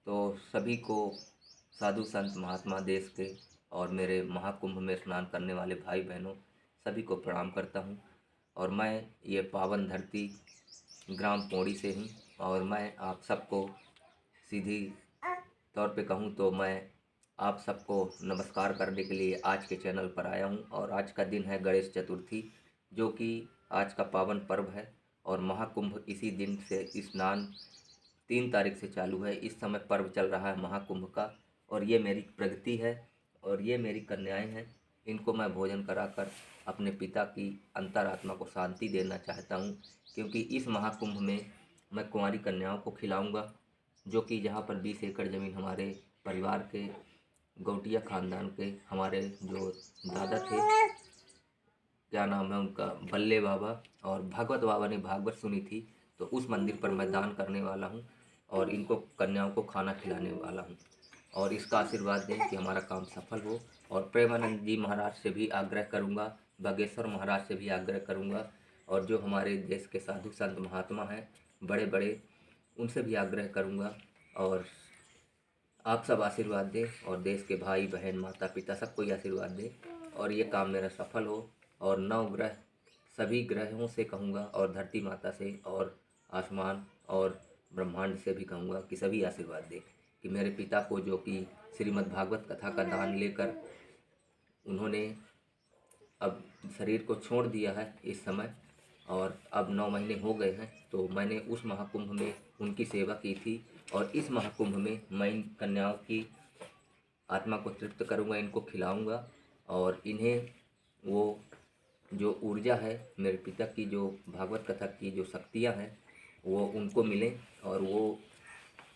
तो सभी को साधु संत महात्मा देश के और मेरे महाकुंभ में स्नान करने वाले भाई बहनों सभी को प्रणाम करता हूँ। और मैं ये पावन धरती ग्राम पौड़ी से हूँ और मैं आप सबको सीधी तौर पे कहूँ तो मैं आप सबको नमस्कार करने के लिए आज के चैनल पर आया हूँ। और आज का दिन है गणेश चतुर्थी, जो कि आज का पावन पर्व है। और महाकुंभ इसी दिन से स्नान 3 तारीख से चालू है। इस समय पर्व चल रहा है महाकुंभ का। और ये मेरी प्रगति है और ये मेरी कन्याएं हैं। इनको मैं भोजन कराकर अपने पिता की अंतरात्मा को शांति देना चाहता हूँ, क्योंकि इस महाकुंभ में मैं कुंवारी कन्याओं को खिलाऊंगा, जो कि जहाँ पर 20 एकड़ ज़मीन हमारे परिवार के गौटिया ख़ानदान के हमारे जो दादा थे, क्या नाम है उनका, बल्ले बाबा, और भागवत बाबा ने भागवत सुनी थी, तो उस मंदिर पर मैं दान करने वाला हूँ और इनको कन्याओं को खाना खिलाने वाला हूँ। और इसका आशीर्वाद दें कि हमारा काम सफल हो। और प्रेमानंद जी महाराज से भी आग्रह करूँगा, बागेश्वर महाराज से भी आग्रह करूँगा, और जो हमारे देश के साधु संत महात्मा हैं बड़े बड़े, उनसे भी आग्रह करूँगा। और आप सब आशीर्वाद दें और देश के भाई बहन माता पिता सबको ही आशीर्वाद दें और ये काम मेरा सफल हो। और 9 ग्रह, सभी ग्रहों से कहूँगा और धरती माता से और आसमान और ब्रह्मांड से भी कहूँगा कि सभी आशीर्वाद दें कि मेरे पिता को, जो कि श्रीमद् भागवत कथा का दान लेकर उन्होंने अब शरीर को छोड़ दिया है इस समय, और अब 9 महीने हो गए हैं, तो मैंने उस महाकुंभ में उनकी सेवा की थी। और इस महाकुंभ में मैं इन कन्याओं की आत्मा को तृप्त करूंगा, इनको खिलाऊंगा और इन्हें वो जो ऊर्जा है मेरे पिता की, जो भागवत कथा की जो शक्तियां हैं, वो उनको मिले और वो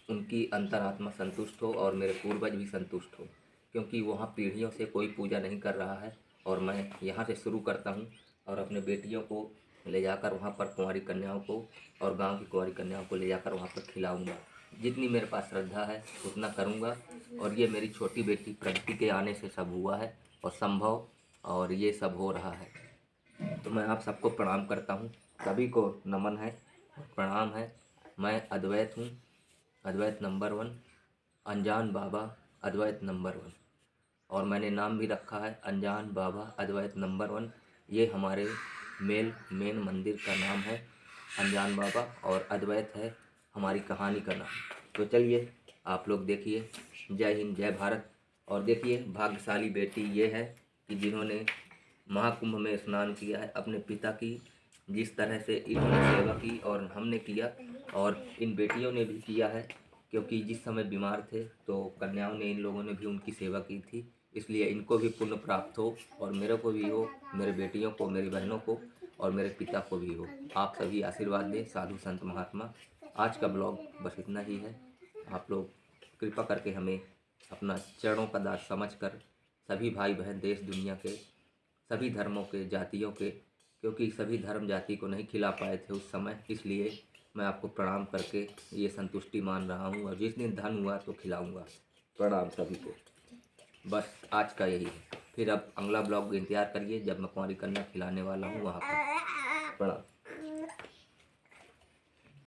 उनकी अंतरात्मा संतुष्ट हो और मेरे पूर्वज भी संतुष्ट हो, क्योंकि वहाँ पीढ़ियों से कोई पूजा नहीं कर रहा है। और मैं यहाँ से शुरू करता हूँ और अपने बेटियों को ले जाकर वहाँ पर कुंवारी कन्याओं को और गांव की कुंवारी कन्याओं को ले जाकर वहाँ पर खिलाऊंगा। जितनी मेरे पास श्रद्धा है उतना करूँगा। और ये मेरी छोटी बेटी प्रगति के आने से सब हुआ है और संभव, और ये सब हो रहा है। तो मैं आप सबको प्रणाम करता हूँ, सभी को नमन है, प्रणाम है। मैं अद्वैत हूँ, अद्वैत नंबर 1, अनजान बाबा अद्वैत नंबर 1। और मैंने नाम भी रखा है अनजान बाबा अद्वैत नंबर 1। ये हमारे मेन मंदिर का नाम है अनजान बाबा, और अद्वैत है हमारी कहानी का नाम। तो चलिए आप लोग देखिए। जय हिंद, जय भारत। और देखिए भाग्यशाली बेटी ये है कि जिन्होंने महाकुंभ में स्नान किया है अपने पिता की, जिस तरह से इन्होंने सेवा की और हमने किया, और इन बेटियों ने भी किया है, क्योंकि जिस समय बीमार थे तो कन्याओं ने, इन लोगों ने भी उनकी सेवा की थी। इसलिए इनको भी पुण्य प्राप्त हो और मेरे को भी हो, मेरे बेटियों को, मेरी बहनों को और मेरे पिता को भी हो। आप सभी आशीर्वाद दें साधु संत महात्मा। आज का ब्लॉग बस इतना ही है। आप लोग कृपा करके हमें अपना चरणों का दास समझकर, सभी भाई बहन देश दुनिया के सभी धर्मों के, जातियों के, क्योंकि सभी धर्म जाति को नहीं खिला पाए थे उस समय, इसलिए मैं आपको प्रणाम करके ये संतुष्टि मान रहा हूँ। और जिस दिन धन हुआ तो खिलाऊंगा। प्रणाम सभी को। बस आज का यही है। फिर अब अगला ब्लॉग इंतजार करिए, जब मैं कुंवारी कन्या खिलाने वाला हूँ वहाँ पर। प्रणाम।